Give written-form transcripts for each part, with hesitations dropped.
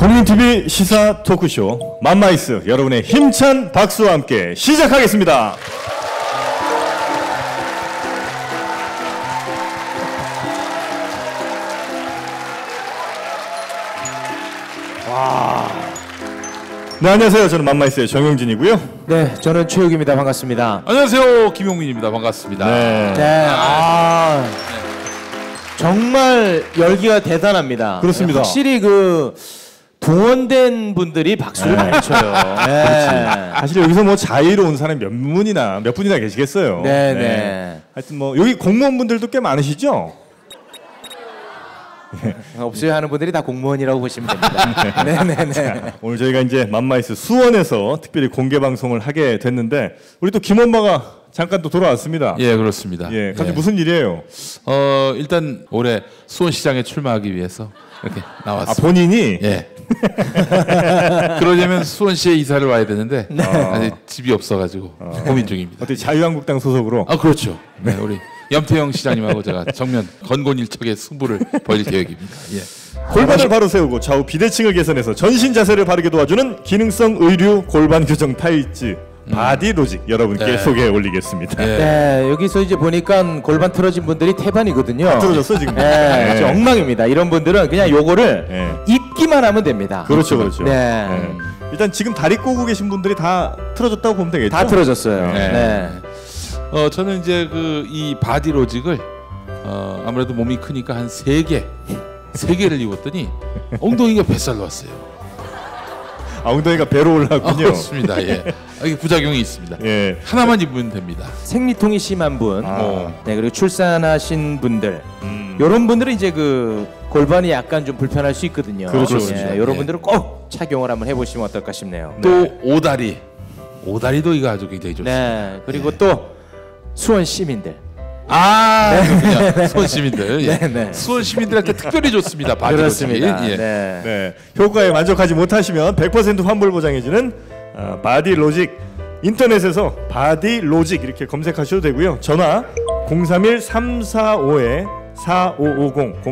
국민TV 시사 토크쇼 맘마이스 여러분의 힘찬 박수와 함께 시작하겠습니다. 와. 네, 안녕하세요. 저는 맘마이스의 정영진이고요. 네, 저는 최욱입니다. 반갑습니다. 안녕하세요. 김용민입니다. 반갑습니다. 네. 정말 열기가 대단합니다. 그렇습니다. 확실히 그 동원된 분들이 박수를 많이 쳐요. 네. 사실 여기서 뭐 자의로 온 사람이 몇 분이나 계시겠어요. 네. 하여튼 뭐 여기 공무원분들도 꽤 많으시죠? 없어야 하는 분들이 다 공무원이라고 보시면 됩니다. 네네네. 오늘 저희가 이제 맘마이스 수원에서 특별히 공개 방송을 하게 됐는데 우리 또 김 엄마가 잠깐 또 돌아왔습니다. 예, 그렇습니다. 예, 갑자기 예. 무슨 일이에요? 일단 올해 수원시장에 출마하기 위해서 이렇게 나왔습니다. 아, 본인이? 예. 그러려면 수원시에 이사를 와야 되는데 아직 집이 없어가지고 고민 중입니다. 어떻게 자유한국당 소속으로? 아, 그렇죠. 네, 우리 염태영 시장님하고 제가 정면 건곤일척의 승부를 벌일 계획입니다. 예. 골반을 바로 세우고 좌우 비대칭을 개선해서 전신 자세를 바르게 도와주는 기능성 의류 골반 교정 타이즈 바디로직 여러분께 네. 소개해 올리겠습니다. 예. 네, 여기서 이제 보니까 골반 틀어진 분들이 태반이거든요. 다 틀어졌어 지금. 네, 진짜 엉망입니다. 이런 분들은 그냥 요거를 네. 입기만 하면 됩니다. 그렇죠. 네. 일단 지금 다리 꼬고 계신 분들이 다 틀어졌다고 보면 되겠죠? 다 틀어졌어요. 네. 네. 저는 이제 이 바디로직을 아무래도 몸이 크니까 한 3개를 입었더니 엉덩이가 뱃살로 왔어요. 아, 엉덩이가 배로 올라왔군요. 그렇습니다. 예. 이게 부작용이 있습니다. 예. 하나만 입으면 됩니다. 생리통이 심한 분, 네, 그리고 출산하신 분들, 이런 분들은 이제 그 골반이 약간 좀 불편할 수 있거든요. 그렇죠, 예, 그렇죠. 이런 예. 분들은 꼭 착용을 한번 해보시면 어떨까 싶네요. 또 오다리도 이거 아주 굉장히 좋습니다. 네, 그리고 또 수원 시민들. 그렇군요. 수원 시민들. 예. 네. 수원 시민들한테 특별히 좋습니다. 바디로직이. 그렇습니다. 예. 네. 네. 효과에 만족하지 못하시면 100% 환불 보장해주는 바디로직. 인터넷에서 바디로직 이렇게 검색하셔도 되고요. 전화 031-345-4550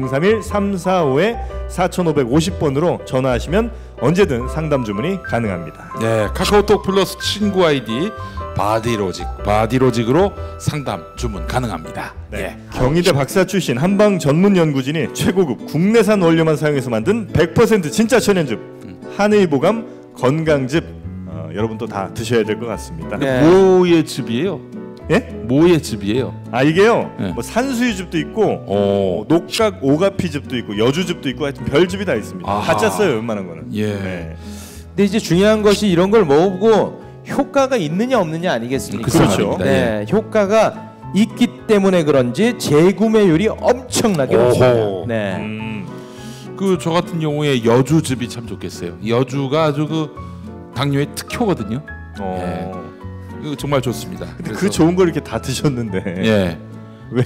031-345-4550번으로 전화하시면 언제든 상담 주문이 가능합니다. 네, 카카오톡 플러스 친구 아이디 바디로직으로 상담 주문 가능합니다. 네. 예. 경희대 박사 출신 한방 전문 연구진이 최고급 국내산 원료만 사용해서 만든 100% 진짜 천연즙 한의보감 건강즙 여러분 또 다 드셔야 될 것 같습니다. 네. 뭐의 즙이에요? 예? 뭐의 즙이에요? 아 이게요. 네. 뭐 산수유즙도 있고 녹각 오가피즙도 있고 여주즙도 있고 하여튼 별즙이 다 있습니다. 아하. 다 짰어요 웬만한 거는. 예. 네. 근데 이제 중요한 것이 이런 걸 먹어보고 효과가 있느냐 없느냐 아니겠습니까? 그렇죠. 네, 효과가 있기 때문에 그런지 재구매율이 엄청나게 오호. 높습니다. 네. 저 같은 경우에 여주즙이 참 좋겠어요. 여주가 아주 그 당뇨의 특효거든요. 이거 정말 좋습니다. 근데 그 좋은 걸 이렇게 다 드셨는데 예. 왜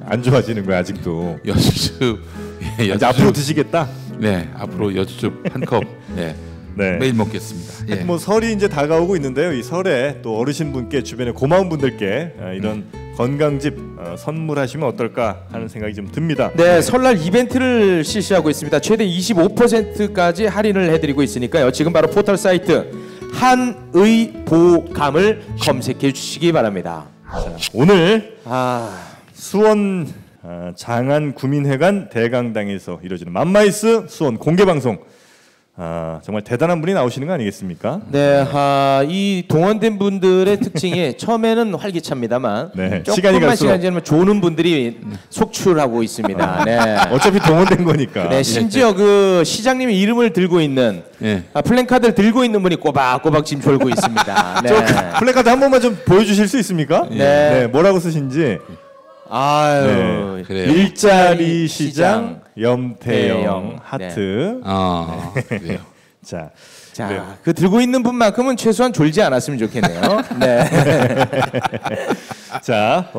안 좋아지는 거야 아직도? 여주즙. 예, 이제 앞으로 드시겠다. 네, 앞으로 여주즙 한 컵. 예. 네. 매일 먹겠습니다. 예. 뭐 설이 이제 다가오고 있는데요. 이 설에 또 어르신분께 주변에 고마운 분들께 이런 건강즙 선물하시면 어떨까 하는 생각이 좀 듭니다. 네, 설날 이벤트를 실시하고 있습니다. 최대 25%까지 할인을 해드리고 있으니까요. 지금 바로 포털 사이트 한의보감을 검색해 주시기 바랍니다. 오늘 수원 장안 구민회관 대강당에서 이루어지는 맘마이스 수원 공개 방송 정말 대단한 분이 나오시는 거 아니겠습니까? 네, 이 동원된 분들의 특징이 처음에는 활기찹니다만 네, 시간이 조금만 갈수록 시간이 지나면 조는 분들이 속출하고 있습니다. 네. 어차피 동원된 거니까. 네, 심지어 그 시장님의 이름을 들고 있는 예. 플랜카드를 들고 있는 분이 꼬박꼬박 지금 졸고 있습니다. 네. 플래카드 한 번만 좀 보여주실 수 있습니까? 네. 뭐라고 쓰신지. 아유, 그래요. 일자리 시장 염태영 태영. 하트. 그래요. 자, 자, 그 들고 있는 분만큼은 최소한 졸지 않았으면 좋겠네요. 네. 자,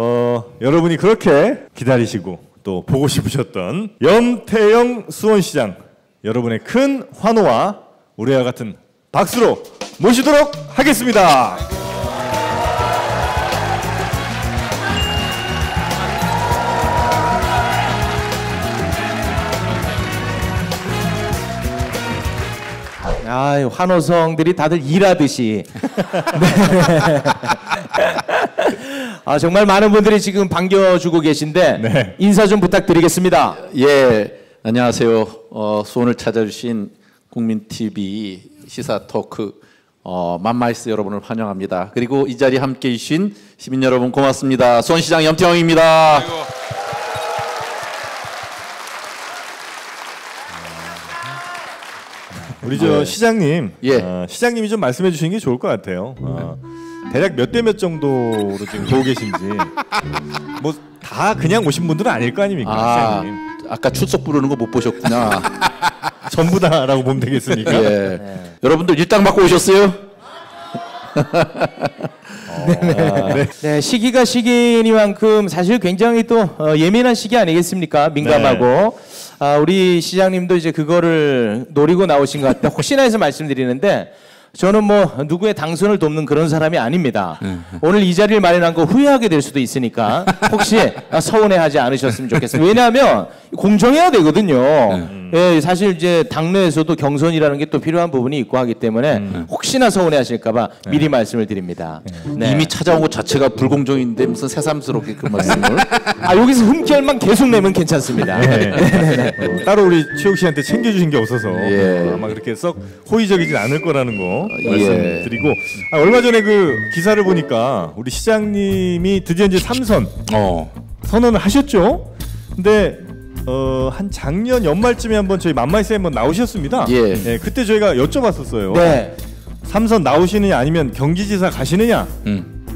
여러분이 그렇게 기다리시고 또 보고 싶으셨던 염태영 수원시장 여러분의 큰 환호와 우리와 같은 박수로 모시도록 하겠습니다. 아, 환호성들이 다들 일하듯이. 네. 아, 정말 많은 분들이 지금 반겨주고 계신데 네. 인사 좀 부탁드리겠습니다. 예, 안녕하세요. 수원을 찾아주신 국민TV 시사 토크 맘마이스 여러분을 환영합니다. 그리고 이 자리에 함께해 주신 시민 여러분 고맙습니다. 수원시장 염태영입니다. 우리 저 시장님, 예. 시장님이 좀 말씀해 주시는 게 좋을 것 같아요. 대략 몇 대 몇 정도로 지금 보고 계신지. 뭐 다 그냥 오신 분들은 아닐 거 아닙니까, 시장님. 아까 출석 부르는 거 못 보셨구나. 전부 다라고 보면 되겠습니까? 예. 여러분들 일당 받고 오셨어요? 네, 시기가 시기니만큼 사실 굉장히 또 예민한 시기 아니겠습니까? 민감하고. 우리 시장님도 이제 그거를 노리고 나오신 것 같아요. 혹시나 해서 말씀드리는데 저는 뭐 누구의 당선을 돕는 그런 사람이 아닙니다. 오늘 이 자리를 마련한 거 후회하게 될 수도 있으니까 혹시 서운해하지 않으셨으면 좋겠습니다. 왜냐하면 공정해야 되거든요. 예, 사실 이제 당내에서도 경선이라는 게 또 필요한 부분이 있고 하기 때문에 혹시나 서운해하실까봐 미리 말씀을 드립니다. 네. 이미 찾아온 것 자체가 불공정인데 무슨 새삼스럽게 그 말씀을. 여기서 흠결만 계속 내면 괜찮습니다. 따로 우리 최욱 씨한테 챙겨주신 게 없어서 예. 아마 그렇게 썩 호의적이진 않을 거라는 거 예. 말씀드리고 얼마 전에 그 기사를 보니까 우리 시장님이 드디어 이제 3선 선언을 하셨죠. 근데 한 작년 연말쯤에 한번 저희 맘마이스에 한번 나오셨습니다. 예. 그때 저희가 여쭤봤었어요. 네. 3선 나오시느냐 아니면 경기지사 가시느냐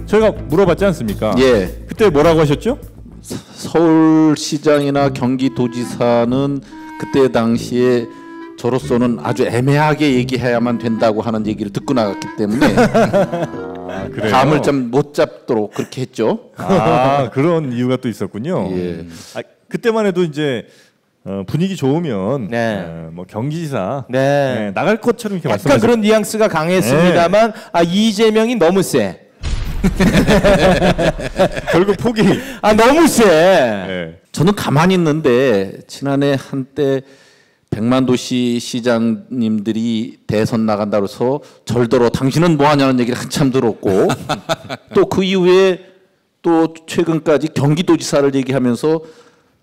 저희가 물어봤지 않습니까? 예. 그때 뭐라고 하셨죠? 서울시장이나 경기도지사는 그때 당시에 저로서는 아주 애매하게 얘기해야만 된다고 하는 얘기를 듣고 나갔기 때문에 그래요? 감을 좀 못 잡도록 그렇게 했죠. 그런 이유가 또 있었군요. 예. 그때만 해도 이제 분위기 좋으면 네. 뭐 경기지사 네. 나갈 것처럼 이렇게 약간 말씀하셨죠. 그런 뉘앙스가 강했습니다만 이재명이 너무 세. 결국 포기. 너무 세. 네. 저는 가만히 있는데 지난해 한때 백만도시 시장님들이 대선 나간다고 해서 절더러 당신은 뭐하냐는 얘기를 한참 들었고 또 그 이후에 또 최근까지 경기도지사를 얘기하면서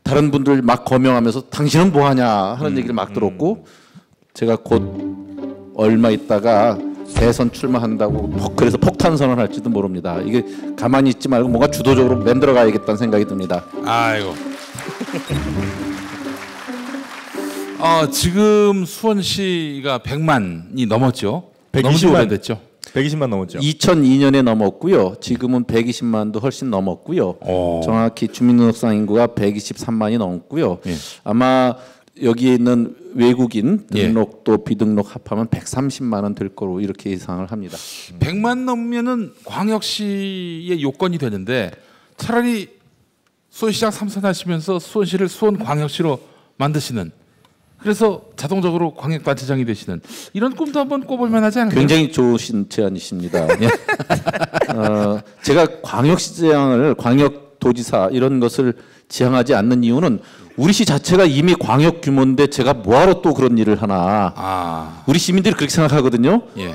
다른 분들 막 거명하면서 당신은 뭐하냐 하는 얘기를 막 들었고 제가 곧 얼마 있다가 대선 출마한다고 그래서 폭탄 선언할지도 모릅니다. 이게 가만히 있지 말고 뭔가 주도적으로 만들어 가야겠다는 생각이 듭니다. 아이고. 지금 수원시가 100만이 넘었죠. 120만 오래됐죠. 120만 넘었죠. 2002년에 넘었고요. 지금은 120만도 훨씬 넘었고요. 정확히 주민등록상 인구가 123만이 넘었고요. 예. 아마 여기에 있는 외국인 등록도 비등록 합하면 130만은 될 거로 이렇게 예상을 합니다. 100만 넘으면은 광역시의 요건이 되는데 차라리 수원시장 3선 하시면서 수원시를 수원광역시로 만드시는 그래서 자동적으로 광역단체장이 되시는 이런 꿈도 한번 꿔볼 만하지 않을까요? 굉장히 좋으신 제안이십니다. 제가 광역시장을 광역도지사 이런 것을 지향하지 않는 이유는 우리 시 자체가 이미 광역 규모인데 제가 뭐하러 또 그런 일을 하나. 우리 시민들이 그렇게 생각하거든요. 예.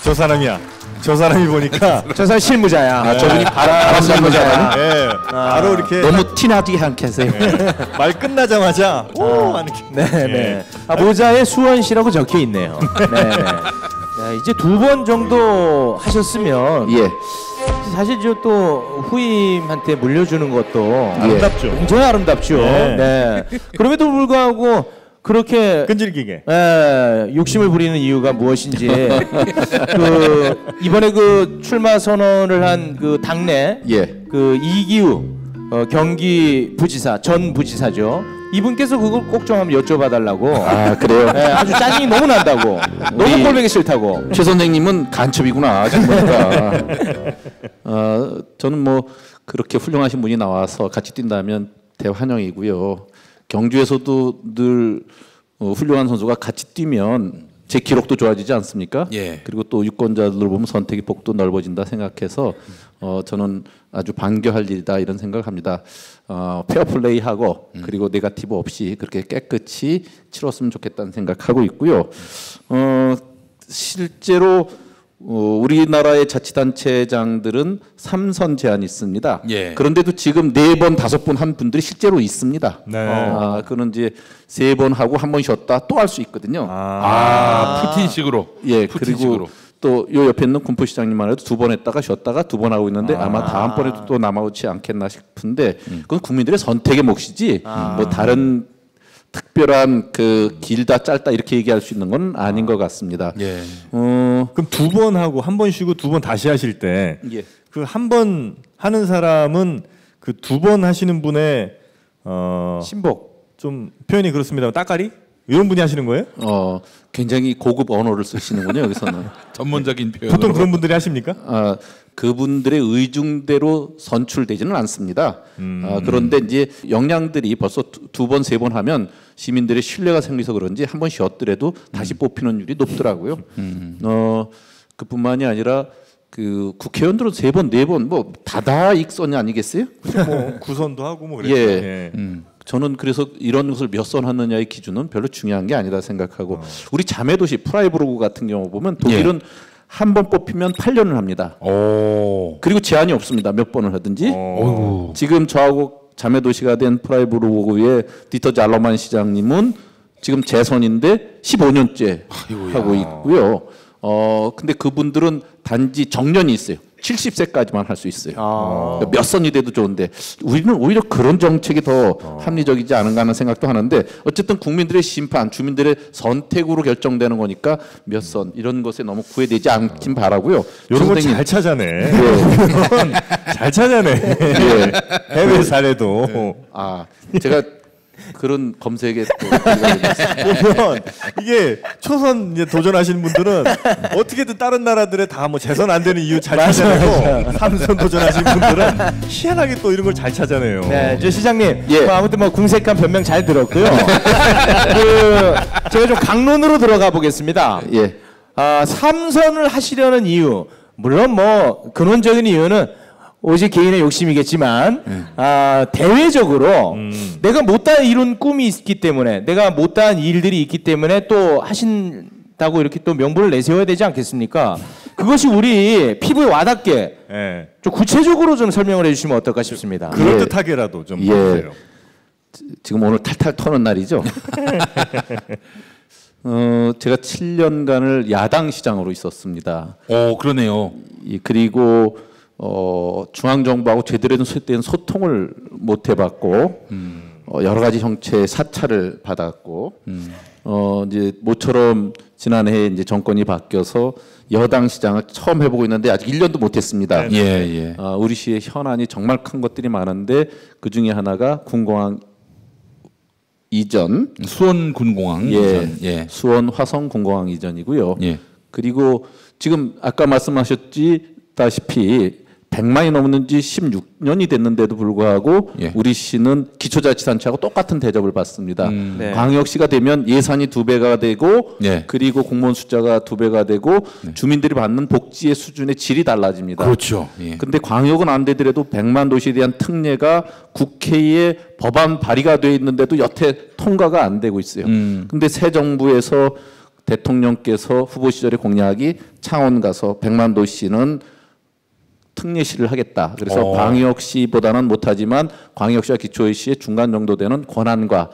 저 사람이야. 저 사람이 보니까 저 사람 실무자야. 저분이 바람잡는 예, 바로 이렇게 너무 티나지 않게 하세요. 말 끝나자마자 오 하는 게. 네네. 모자에 수원시라고 적혀 있네요. 네. 이제 2번 정도 하셨으면 예. 사실 저 또 후임한테 물려주는 것도 아름답죠. 굉장히 아름답죠. 네. 네. 그럼에도 불구하고 그렇게 끈질기게. 욕심을 부리는 이유가 무엇인지 이번에 그 출마 선언을 한 그 당내 그 이기우 경기부지사 전 부지사죠. 이분께서 그걸 꼭 좀 한번 여쭤봐달라고. 그래요? 네, 아주 짜증이 너무 난다고. 너무 꼴보기 싫다고. 최 선생님은 간첩이구나 지금 보니까. 저는 뭐 그렇게 훌륭하신 분이 나와서 같이 뛴다면 대환영이고요. 경주에서도 늘 훌륭한 선수가 같이 뛰면 제 기록도 좋아지지 않습니까? 예. 그리고 또 유권자들 보면 선택의 폭도 넓어진다 생각해서 저는 아주 반겨할 일이다 이런 생각을 합니다. 페어플레이하고 그리고 네거티브 없이 그렇게 깨끗이 치렀으면 좋겠다는 생각하고 있고요. 실제로 우리나라의 자치단체장들은 3선 제한이 있습니다. 예. 그런데도 지금 4번, 5번 한 분들이 실제로 있습니다. 네. 그는 이제 3번 하고 한 번 쉬었다 또 할 수 있거든요. 푸틴식으로. 예, 푸틴식으로. 그리고 또 요 옆에 있는 군포시장님만 해도 2번 했다가 쉬었다가 2번 하고 있는데 아마 다음번에도 또 남아오지 않겠나 싶은데 그건 국민들의 선택의 몫이지 뭐 다른 특별한 그 길다 짧다 이렇게 얘기할 수 있는 건 아닌 것 같습니다. 예. 그럼 2번 하고 한 번 쉬고 2번 다시 하실 때 그 한 번 하는 사람은 그 2번 하시는 분의 신복. 좀 표현이 그렇습니다. 따까리 이런 분이 하시는 거예요? 굉장히 고급 언어를 쓰시는군요 여기서는. 전문적인 표현. 보통 그런 분들이 하십니까? 그분들의 의중대로 선출되지는 않습니다. 그런데 이제 역량들이 벌써 2번, 3번 하면 시민들의 신뢰가 생겨서 그런지 한 번 쉬었더라도 다시 뽑히는 율이 높더라고요. 그뿐만이 아니라 그 국회의원들은 3번, 4번 뭐 다다익선이 아니겠어요? 뭐 구선도 하고 뭐 그래요. 예. 저는 그래서 이런 것을 몇 선 하느냐의 기준은 별로 중요한 게 아니다 생각하고 우리 자매도시 프라이부르크 같은 경우 보면 독일은 한 번 뽑히면 8년을 합니다. 그리고 제한이 없습니다. 몇 번을 하든지. 지금 저하고 자매도시가 된 프라이부르크의 디터 잘러만 시장님은 지금 재선인데 15년째 하고 있고요. 근데 그분들은 단지 정년이 있어요. 70세까지만 할 수 있어요. 그러니까 몇 선이 돼도 좋은데 우리는 오히려 그런 정책이 더 합리적이지 않은가 하는 생각도 하는데 어쨌든 국민들의 심판, 주민들의 선택으로 결정되는 거니까 몇 선 이런 것에 너무 구애되지 않긴 바라고요. 이런 걸 잘 찾아내. 잘 찾아내. 해외 사례도. 제가 그런 검색에 또 보면 이게 초선 이제 도전하시는 분들은 어떻게든 다른 나라들의 다 뭐 재선 안 되는 이유 잘 찾아내고 3선 도전하시는 분들은 희한하게 또 이런 걸 잘 찾아내요. 네, 저 시장님. 뭐 아무튼 뭐 궁색한 변명 잘 들었고요. 제가 좀 강론으로 들어가 보겠습니다. 3선을 하시려는 이유, 물론 뭐 근원적인 이유는 오직 개인의 욕심이겠지만 대외적으로 내가 못다 이룬 꿈이 있기 때문에 내가 못다 일들이 있기 때문에 또 하신다고 이렇게 또 명분을 내세워야 되지 않겠습니까? 그것이 우리 피부에 와닿게 좀 구체적으로 좀 설명을 해주시면 어떨까 싶습니다. 그럴듯하게라도 좀 해주세요. 지금 오늘 탈탈 터는 날이죠. 제가 7년간을 야당 시장으로 있었습니다. 그러네요. 그리고 중앙정부하고 제대로 된 소통을 못 해봤고 여러 가지 형체의 사찰을 받았고 이제 모처럼 지난해 이제 정권이 바뀌어서 여당 시장을 처음 해보고 있는데 아직 1년도 못했습니다. 우리 시의 현안이 정말 큰 것들이 많은데 그 중에 하나가 군공항 이전, 수원 군공항 이전, 수원 화성 군공항 이전이고요. 그리고 지금 아까 말씀하셨다시피 100만이 넘는 지 16년이 됐는데도 불구하고 우리 시는 기초자치단체하고 똑같은 대접을 받습니다. 광역시가 되면 예산이 2배가 되고 그리고 공무원 숫자가 2배가 되고 주민들이 받는 복지의 수준의 질이 달라집니다. 그렇죠. 근데 광역은 안 되더라도 100만 도시에 대한 특례가 국회에 법안 발의가 돼 있는데도 여태 통과가 안 되고 있어요. 근데 새 정부에서 대통령께서 후보 시절의 공약이 창원 가서 100만 도시는 특례시를 하겠다. 그래서 광역시보다는 못하지만 광역시와 기초시의 중간 정도 되는 권한과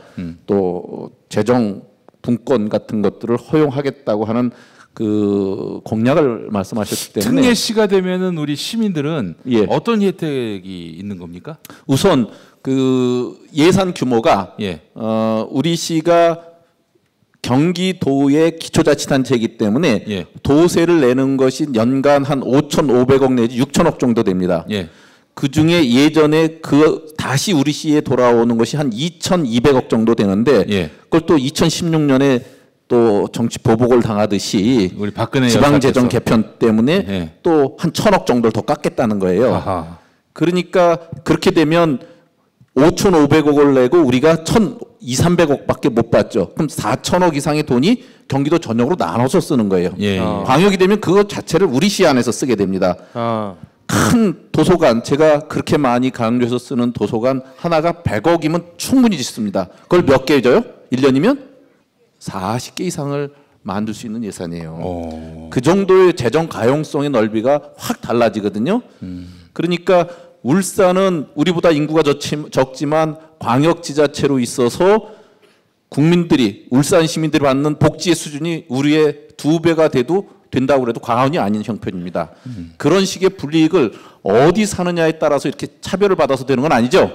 또 재정 분권 같은 것들을 허용하겠다고 하는 그 공약을 말씀하셨기 때문에 특례시가 되면은 우리 시민들은 어떤 혜택이 있는 겁니까? 우선 그 예산 규모가 우리 시가 경기도의 기초자치단체이기 때문에 도세를 내는 것이 연간 한 5,500억 내지 6천억 정도 됩니다. 그 중에 예전에 다시 우리 시에 돌아오는 것이 한 2,200억 정도 되는데 그걸 또 2016년에 또 정치 보복을 당하듯이 우리 박근혜 지방재정 개편 때문에 또 한 1,000억 정도를 더 깎겠다는 거예요. 그러니까 그렇게 되면 5,500억을 내고 우리가 1,200~300억밖에 못 받죠. 그럼 4,000억 이상의 돈이 경기도 전역으로 나눠서 쓰는 거예요. 광역이 되면 그것 자체를 우리 시 안에서 쓰게 됩니다. 큰 도서관, 제가 그렇게 많이 강조해서 쓰는 도서관 하나가 100억이면 충분히 짓습니다. 그걸 몇 개 줘요? 1년이면 40개 이상을 만들 수 있는 예산이에요. 그 정도의 재정 가용성의 넓이가 확 달라지거든요. 그러니까 울산은 우리보다 인구가 적지만 광역지자체로 있어서 국민들이, 울산 시민들이 받는 복지의 수준이 우리의 2배가 된다고 해도 과언이 아닌 형편입니다. 그런 식의 불이익을 어디 사느냐에 따라서 이렇게 차별을 받아서 되는 건 아니죠.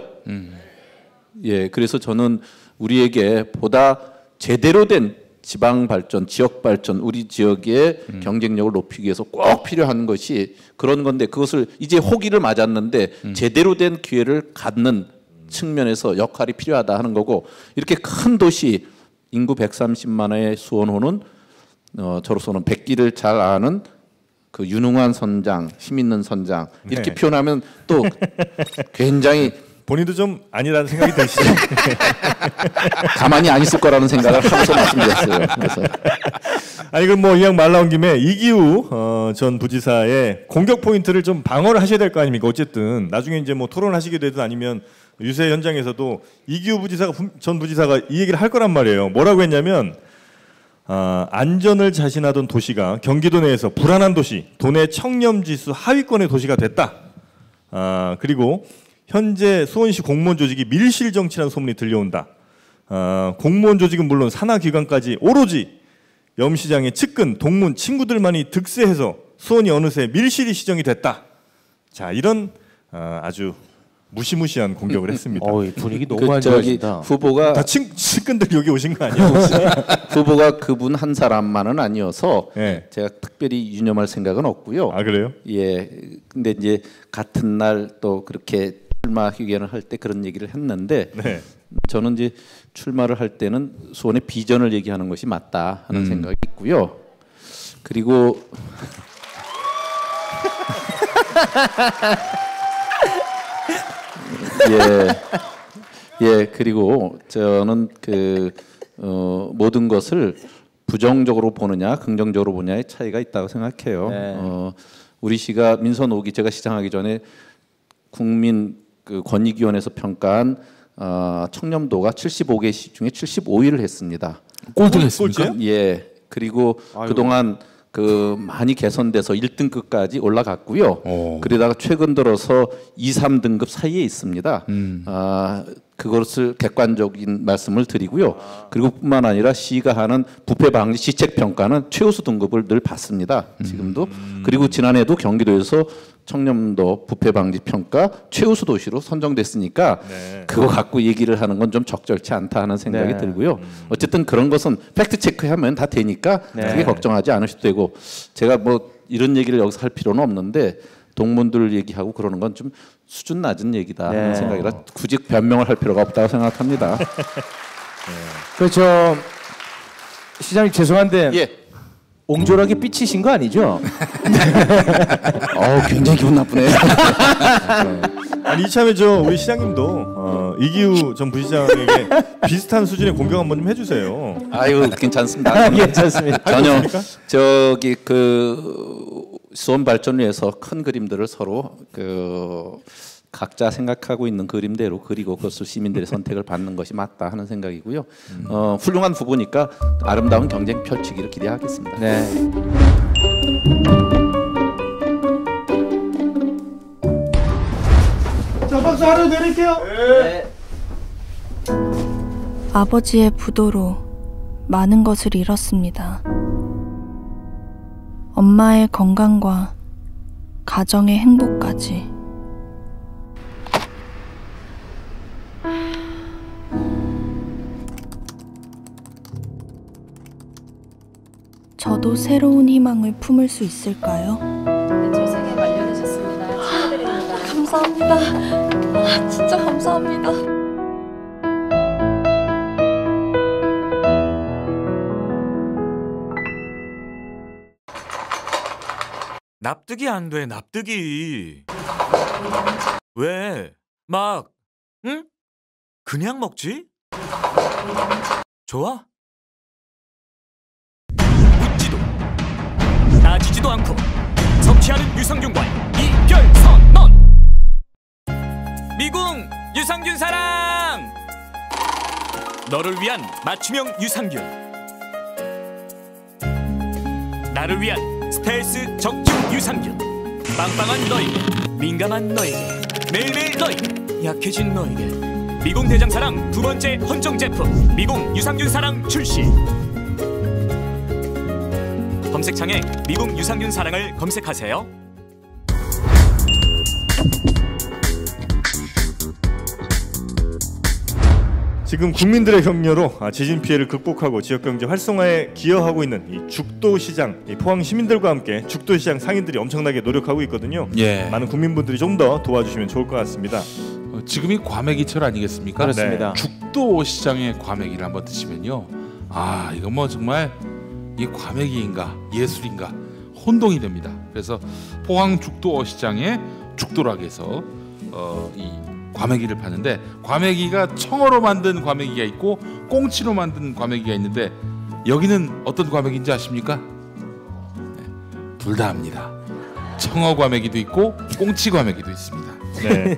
예, 그래서 저는 우리에게 보다 제대로 된 지방 발전, 지역 발전, 우리 지역의 경쟁력을 높이기 위해서 꼭 필요한 것이 그런 건데, 그것을 이제 호기를 맞았는데 제대로 된 기회를 갖는 측면에서 역할이 필요하다 하는 거고, 이렇게 큰 도시 인구 130만의 수원호는 저로서는 백기를 잘 아는 그 유능한 선장, 힘 있는 선장 이렇게 네. 표현하면 또 굉장히 본인도 좀 아니라는 생각이 드시죠? 가만히 안 있을 거라는 생각을 하고서 말씀드렸어요. 그래서 아니 그럼 뭐 이왕 말 나온 김에 이기우 전 부지사의 공격 포인트를 좀 방어를 하셔야 될 거 아닙니까? 어쨌든 나중에 이제 뭐 토론하시게 되든 아니면 유세 현장에서도 이기우 전 부지사가 이 얘기를 할 거란 말이에요. 뭐라고 했냐면 안전을 자신하던 도시가 경기도 내에서 불안한 도시, 도내 청렴지수 하위권의 도시가 됐다. 그리고 현재 수원시 공무원 조직이 밀실 정치라는 소문이 들려온다. 공무원 조직은 물론 산하기관까지 오로지 염시장의 측근, 동문, 친구들만이 득세해서 수원이 어느새 밀실이 시정이 됐다. 자, 이런 아주 무시무시한 공격을 했습니다. 분위기 너무 안 좋아진다. 후보가 다 친근들 여기 오신 거 아니에요? 후보가 그분 한 사람만은 아니어서 네. 제가 특별히 유념할 생각은 없고요. 아 그래요? 예. 근데 이제 같은 날 또 그렇게 출마 의견을 할 때 그런 얘기를 했는데 네. 저는 이제 출마를 할 때는 수원의 비전을 얘기하는 것이 맞다 하는 생각이 있고요. 그리고 예, 그리고 저는 모든 것을 부정적으로 보느냐 긍정적으로 보느냐의 차이가 있다고 생각해요. 네. 우리 시가 민선 5기 제가 시장하기 전에 국민 권익위원회에서 평가한 청렴도가 75개 시 중에 75위를 했습니다. 꼴등했습니까? 꼴찌예요? 예. 그리고 그동안 많이 개선돼서 1등급까지 올라갔고요. 그러다가 최근 들어서 2, 3등급 사이에 있습니다. 그것을 객관적인 말씀을 드리고요. 그리고 뿐만 아니라 시가 하는 부패 방지 시책 평가는 최우수 등급을 늘 받습니다. 지금도. 그리고 지난해도 경기도에서 청렴도 부패 방지 평가 최우수 도시로 선정됐으니까 네. 그거 갖고 얘기를 하는 건 좀 적절치 않다 하는 생각이 네. 들고요. 어쨌든 그런 것은 팩트 체크하면 다 되니까 크게 걱정하지 않으셔도 되고, 제가 뭐 이런 얘기를 여기서 할 필요는 없는데 동문들 얘기하고 그러는 건 좀 수준 낮은 얘기다 하는 생각이라 굳이 변명을 할 필요가 없다고 생각합니다. 그렇죠. 시장님 죄송한데 예. 옹졸하게 삐치신 거 아니죠? 굉장히 기분 나쁘네요. 아니 이참에 우리 시장님도 이기우 전 부시장에게 비슷한 수준의 공격 한번 좀 해주세요. 아유, 괜찮습니다. 괜찮습니다. 전혀 저기 수원 발전을 위해서 큰 그림들을 서로 각자 생각하고 있는 그림대로 그리고 그것을 시민들의 선택을 받는 것이 맞다 하는 생각이고요. 훌륭한 후보니까 아름다운 경쟁 펼치기를 기대하겠습니다. 네. 자, 박수 하나 드릴게요. 네. 아버지의 부도로 많은 것을 잃었습니다. 엄마의 건강과 가정의 행복까지. 저도 새로운 희망을 품을 수 있을까요? 재생에 관련하셨습니다. 축하드립니다. 감사합니다. 진짜 감사합니다. 납득이 안 돼, 납득이. 왜? 응? 그냥 먹지? 좋아? 묻지도 따지지도 않고 섭취하는 유산균과의 이별서. 유산균 사랑! 너를 위한 맞춤형 유산균, 나를 위한 스트레스 적중 유산균, 빵빵한 너에게, 민감한 너에게, 매일매일 너에게, 약해진 너에게 미궁 대장사랑 두 번째 헌정 제품 미궁 유산균 사랑 출시. 검색창에 미궁 유산균 사랑을 검색하세요. 지금 국민들의 격려로 지진 피해를 극복하고 지역경제 활성화에 기여하고 있는 이 죽도시장, 이 포항 시민들과 함께 죽도시장 상인들이 엄청나게 노력하고 있거든요. 예. 많은 국민분들이 좀 더 도와주시면 좋을 것 같습니다. 지금이 과메기철 아니겠습니까? 그렇습니다. 네. 죽도시장의 과메기를 한번 드시면요, 아 이거 뭐 정말 이 과메기인가 예술인가 혼동이 됩니다. 그래서 포항 죽도시장의 죽도락에서 이 과메기를 파는데, 과메기가 청어로 만든 과메기가 있고 꽁치로 만든 과메기가 있는데, 여기는 어떤 과메기인지 아십니까? 네, 둘 다 합니다. 청어 과메기도 있고 꽁치 과메기도 있습니다. 네.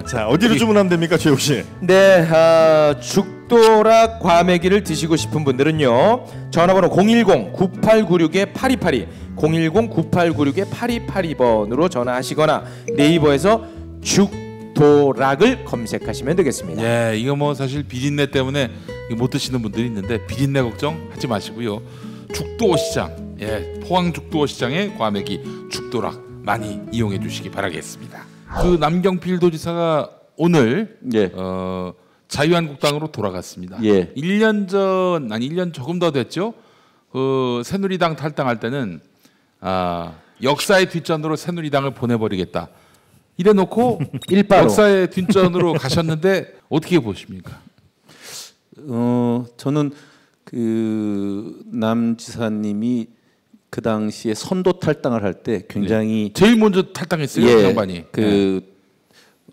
자, 어디로 주문하면 됩니까, 최욱 씨? 네, 죽도락 과메기를 드시고 싶은 분들은요, 전화번호 010-9896-8282, 010-9896-8282번으로 전화하시거나 네이버에서 죽도락을 검색하시면 되겠습니다. 예, 이거 뭐 사실 비린내 때문에 못 드시는 분들이 있는데 비린내 걱정하지 마시고요. 죽도시장, 예, 포항 죽도시장의 과메기 죽도락 많이 이용해 주시기 바라겠습니다. 그 남경필 도지사가 오늘 예. 자유한국당으로 돌아갔습니다. 예. 1년 전, 아니 1년 조금 더 됐죠. 그 새누리당 탈당할 때는 역사의 뒷전으로 새누리당을 보내버리겠다 이래놓고 일바로. 역사의 뒷전으로 가셨는데 어떻게 보십니까? 저는 그 남 지사님이 그 당시에 선도 탈당을 할 때 굉장히 제일 먼저 탈당했어요, 그 양반이.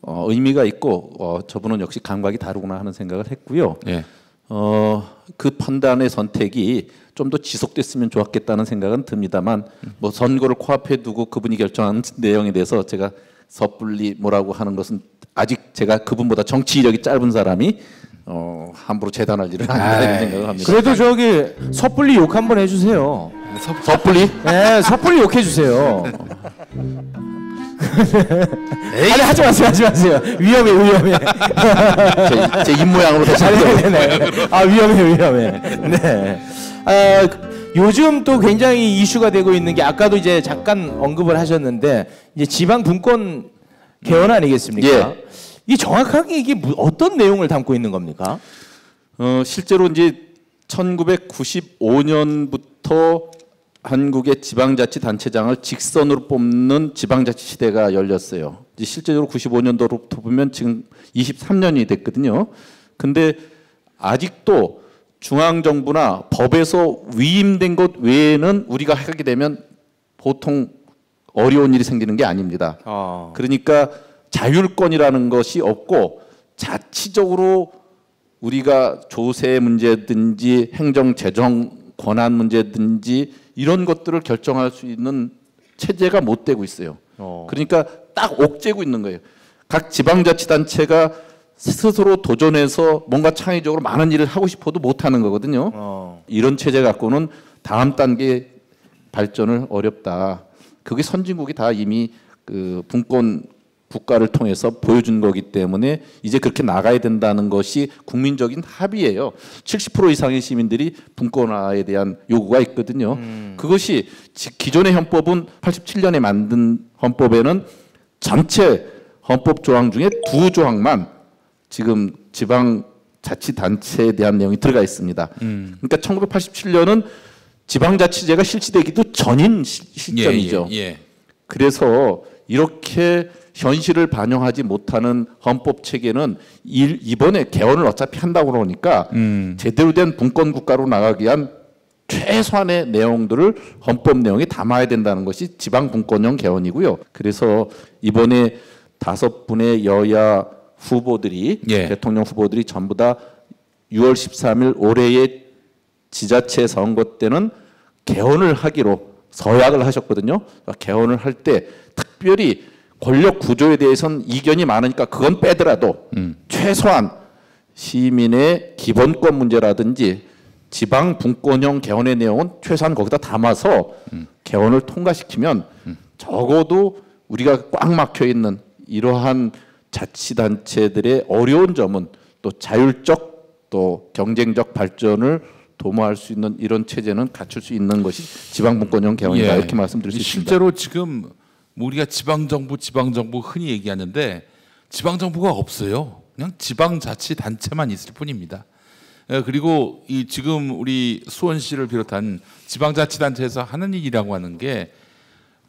의미가 있고 저분은 역시 감각이 다르구나 하는 생각을 했고요. 예. 그 판단의 선택이 좀 더 지속됐으면 좋았겠다는 생각은 듭니다만, 뭐 선거를 코앞에 두고 그분이 결정한 내용에 대해서 제가 섣불리 뭐라고 하는 것은, 아직 제가 그분보다 정치 이력이 짧은 사람이 함부로 재단할 일은 아니라는 생각을 합니다. 그래도 저기 섣불리 욕 한번 해주세요. 섣불리? 네, 섭불리 욕해 주세요. 아니, 하지 마세요. 위험해. 제 입모양으로 다시 네. 위험해. 네. 요즘 또 굉장히 이슈가 되고 있는 게, 아까도 이제 잠깐 언급을 하셨는데, 이제 지방 분권 개헌 아니겠습니까? 예. 이 정확하게 이게 어떤 내용을 담고 있는 겁니까? 실제로 이제 1995년부터 한국의 지방자치단체장을 직선으로 뽑는 지방자치 시대가 열렸어요. 이제 실제로 95년도로부터 보면 지금 23년이 됐거든요. 근데 아직도 중앙정부나 법에서 위임된 것 외에는 우리가 하게 되면 보통 어려운 일이 생기는 게 아닙니다. 그러니까 자율권이라는 것이 없고, 자치적으로 우리가 조세 문제든지 행정 재정 권한 문제든지 이런 것들을 결정할 수 있는 체제가 못 되고 있어요. 그러니까 딱 옥죄고 있는 거예요. 각 지방자치단체가 스스로 도전해서 뭔가 창의적으로 많은 일을 하고 싶어도 못하는 거거든요. 이런 체제 갖고는 다음 단계 발전을 어렵다. 그게 선진국이 다 이미 그 분권 국가를 통해서 보여준 거기 때문에 이제 그렇게 나가야 된다는 것이 국민적인 합의예요. 70% 이상의 시민들이 분권화에 대한 요구가 있거든요. 그것이 기존의 헌법은 87년에 만든 헌법에는 전체 헌법 조항 중에 2조항만 지금 지방자치단체에 대한 내용이 들어가 있습니다. 그러니까 1987년은 지방자치제가 실시되기도 전인 시점이죠. 그래서 이렇게 현실을 반영하지 못하는 헌법 체계는 이번에 개헌을 어차피 한다고 그러니까 제대로 된 분권 국가로 나가기 위한 최소한의 내용들을 헌법 내용에 담아야 된다는 것이 지방 분권형 개헌이고요. 그래서 이번에 5분의 여야 후보들이 대통령 후보들이 전부 다 6월 13일 올해의 지자체 선거 때는 개헌을 하기로 서약을 하셨거든요. 개헌을 할 때 특별히 권력 구조에 대해서는 이견이 많으니까 그건 빼더라도 최소한 시민의 기본권 문제라든지 지방 분권형 개헌의 내용은 최소한 거기다 담아서 개헌을 통과시키면 적어도 우리가 꽉 막혀 있는 이러한 자치단체들의 어려운 점은 또 자율적 또 경쟁적 발전을 도모할 수 있는 이런 체제는 갖출 수 있는 것이 지방분권형 개헌이다 이렇게 말씀드릴 수 있습니다. 실제로 지금 우리가 지방정부 흔히 얘기하는데 지방정부가 없어요. 그냥 지방자치단체만 있을 뿐입니다. 그리고 이 지금 우리 수원시를 비롯한 지방자치단체에서 하는 일이라고 하는 게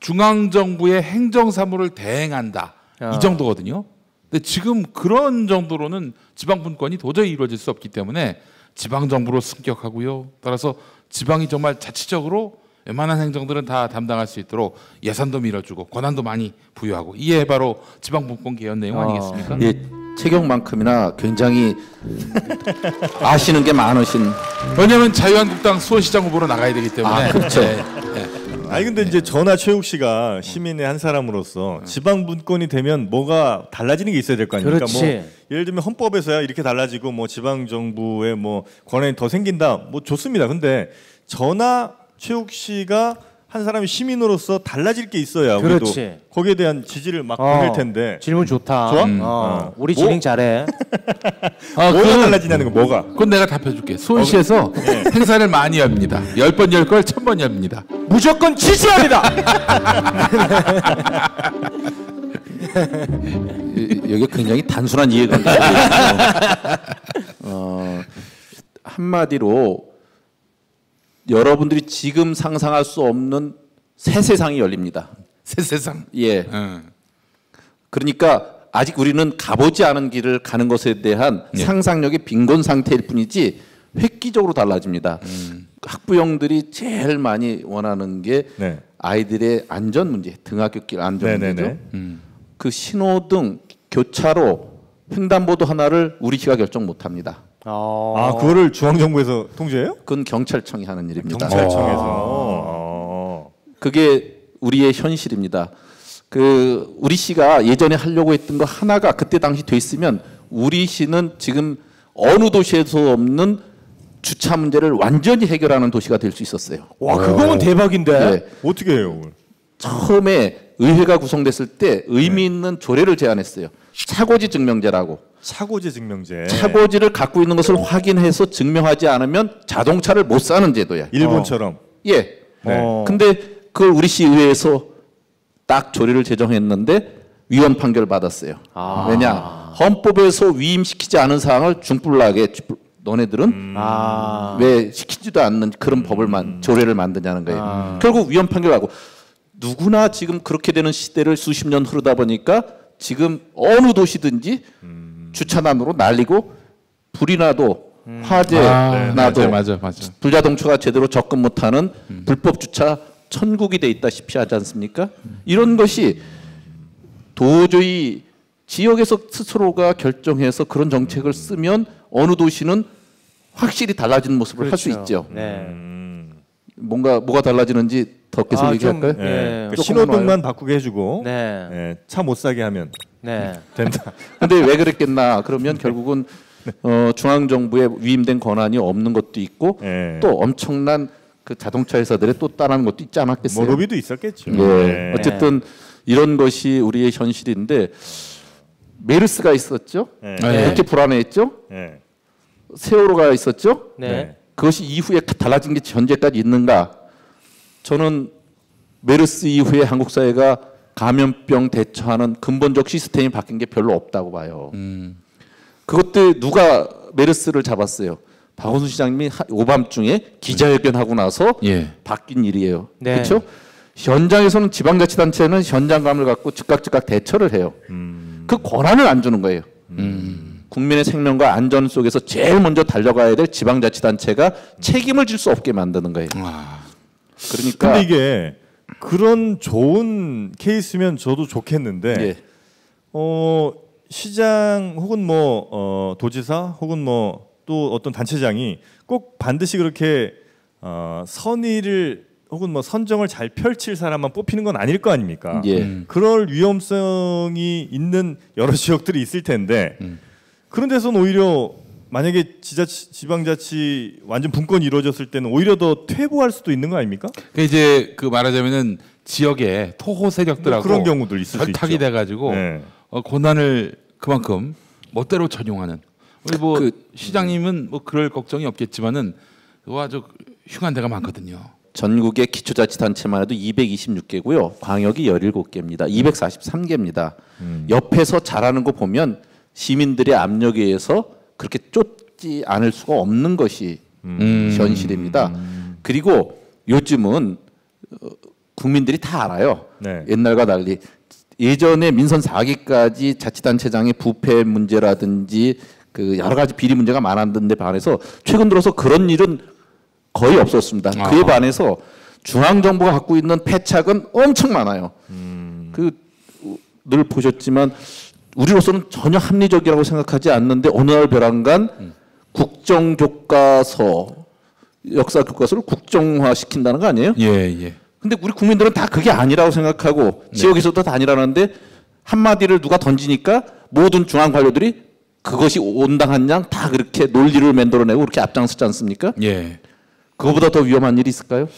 중앙정부의 행정사무를 대행한다 이 정도거든요. 근데 지금 그런 정도로는 지방분권이 도저히 이루어질 수 없기 때문에 지방정부로 승격하고요. 따라서 지방이 정말 자치적으로 웬만한 행정들은 다 담당할 수 있도록 예산도 밀어주고 권한도 많이 부여하고 이게 바로 지방분권 개헌 내용 아니겠습니까? 예, 체격만큼이나 굉장히 아시는 게 많으신. 왜냐하면 자유한국당 수원시장 후보로 나가야 되기 때문에. 그렇죠. 아니 근데 이제 저나 최욱 씨가 시민의 한 사람으로서 지방 분권이 되면 뭐가 달라지는 게 있어야 될 거 아닙니까? 그렇지. 뭐 예를 들면 헌법에서야 이렇게 달라지고 뭐 지방 정부의 뭐 권한이 더 생긴다. 뭐 좋습니다. 근데 저나 최욱 씨가 한 사람이 시민으로서 달라질 게 있어야 우리도 그렇지. 거기에 대한 지지를 막 보낼 텐데. 질문 좋다. 좋아? 우리 진행 잘해. 뭐가 달라지냐는 거 뭐가? 그건 내가 답해줄게. 수원시에서 행사를 많이 합니다. 10번 열 걸 1000번 엽니다. 무조건 지지합니다. 여기 굉장히 단순한 이해관계가 한마디로 여러분들이 지금 상상할 수 없는 새 세상이 열립니다. 새 세상. 예. 그러니까 아직 우리는 가보지 않은 길을 가는 것에 대한 상상력이 빈곤 상태일 뿐이지 획기적으로 달라집니다. 학부형들이 제일 많이 원하는 게 아이들의 안전 문제, 등하굣길 안전 문제죠. 그 신호등, 교차로, 횡단보도 하나를 우리 시가 결정 못합니다. 그거를 중앙정부에서 통제해요? 그건 경찰청이 하는 일입니다. 경찰청에서. 그게 우리의 현실입니다. 그 우리 시가 예전에 하려고 했던 거 하나가 그때 당시 돼 있으면 우리 시는 지금 어느 도시에서 없는 주차 문제를 완전히 해결하는 도시가 될 수 있었어요. 와, 그거는 대박인데. 네. 어떻게 해요? 처음에 의회가 구성됐을 때 의미 있는 조례를 제안했어요. 차고지 증명제라고. 차고지 증명제. 차고지를 갖고 있는 것을 확인해서 증명하지 않으면 자동차를 못 사는 제도야. 일본처럼. 예. 근데 그걸 우리 시 의회에서 딱 조례를 제정했는데 위헌 판결을 받았어요. 왜냐? 헌법에서 위임시키지 않은 사항을 중불나게 너네들은 왜 시키지도 않는 그런 법을 조례를 만드냐는 거예요. 결국 위헌 판결하고 누구나 지금 그렇게 되는 시대를 수십 년 흐르다 보니까 지금 어느 도시든지 주차난으로 날리고 불이 나도 화재 나도 맞아. 불자동차가 제대로 접근 못하는 불법 주차 천국이 돼 있다시피 하지 않습니까? 이런 것이 도저히 지역에서 스스로가 결정해서 그런 정책을 쓰면 어느 도시는 확실히 달라지는 모습을 할 수 있죠. 뭐가 달라지는지 더 계속 얘기할까요? 그러니까 신호등만 바꾸게 해주고 차 못 사게 하면 된다. 근데 왜 그랬겠나? 그러면 결국은 중앙정부에 위임된 권한이 없는 것도 있고 또 엄청난 그 자동차 회사들의 또 따르는 것도 있지 않았겠어요? 뭐 로비도 있었겠죠. 어쨌든 이런 것이 우리의 현실인데 메르스가 있었죠. 그렇게 불안해했죠. 세월호가 있었죠. 그것이 이후에 달라진 게 현재까지 있는가? 저는 메르스 이후에 한국 사회가 감염병 대처하는 근본적 시스템이 바뀐 게 별로 없다고 봐요. 그것 때 누가 메르스를 잡았어요? 박원순 시장님이 오밤중에 기자회견하고 나서 바뀐 일이에요. 그렇죠? 현장에서는 지방자치단체는 현장감을 갖고 즉각 대처를 해요. 그 권한을 안 주는 거예요. 국민의 생명과 안전 속에서 제일 먼저 달려가야 될 지방자치단체가 책임을 질 수 없게 만드는 거예요. 그러니까 근데 이게 그런 좋은 케이스면 저도 좋겠는데 시장 혹은 뭐 도지사 혹은 뭐 또 어떤 단체장이 꼭 반드시 그렇게 선의를 혹은 뭐 선정을 잘 펼칠 사람만 뽑히는 건 아닐 거 아닙니까? 예. 그럴 위험성이 있는 여러 지역들이 있을 텐데 그런 데서는 오히려 만약에 지방자치 완전 분권이 이루어졌을 때는 오히려 더 퇴보할 수도 있는 거 아닙니까? 그 이제 그 말하자면은 지역의 토호 세력들하고 그런 경우도 있을 수 결탁이 있죠. 돼가지고 네. 권한을 그만큼 멋대로 전용하는. 우리 뭐 시장님은 뭐 그럴 걱정이 없겠지만은 그거 아주 흉한 데가 많거든요. 전국의 기초자치단체만 해도 226개고요. 광역이 17개입니다. 243개입니다. 옆에서 잘하는 거 보면 시민들의 압력에 의해서 그렇게 쫓지 않을 수가 없는 것이 현실입니다. 그리고 요즘은 국민들이 다 알아요. 네. 옛날과 달리 예전에 민선 4기까지 자치단체장의 부패 문제라든지 그 여러 가지 비리 문제가 많았는데 반해서 최근 들어서 그런 일은 거의 없었습니다. 그에 반해서 중앙 정부가 갖고 있는 패착은 엄청 많아요. 늘 보셨지만 우리로서는 전혀 합리적이라고 생각하지 않는데 어느 날 벼랑간 국정교과서, 역사 교과서를 국정화 시킨다는 거 아니에요? 예. 근데 우리 국민들은 다 그게 아니라고 생각하고 지역에서도 다 아니라는데 한마디를 누가 던지니까 모든 중앙 관료들이 그것이 온당한 양 다 그렇게 논리를 만들어내고 그렇게 앞장서지 않습니까? 예. 그거보다 더 위험한 일이 있을까요?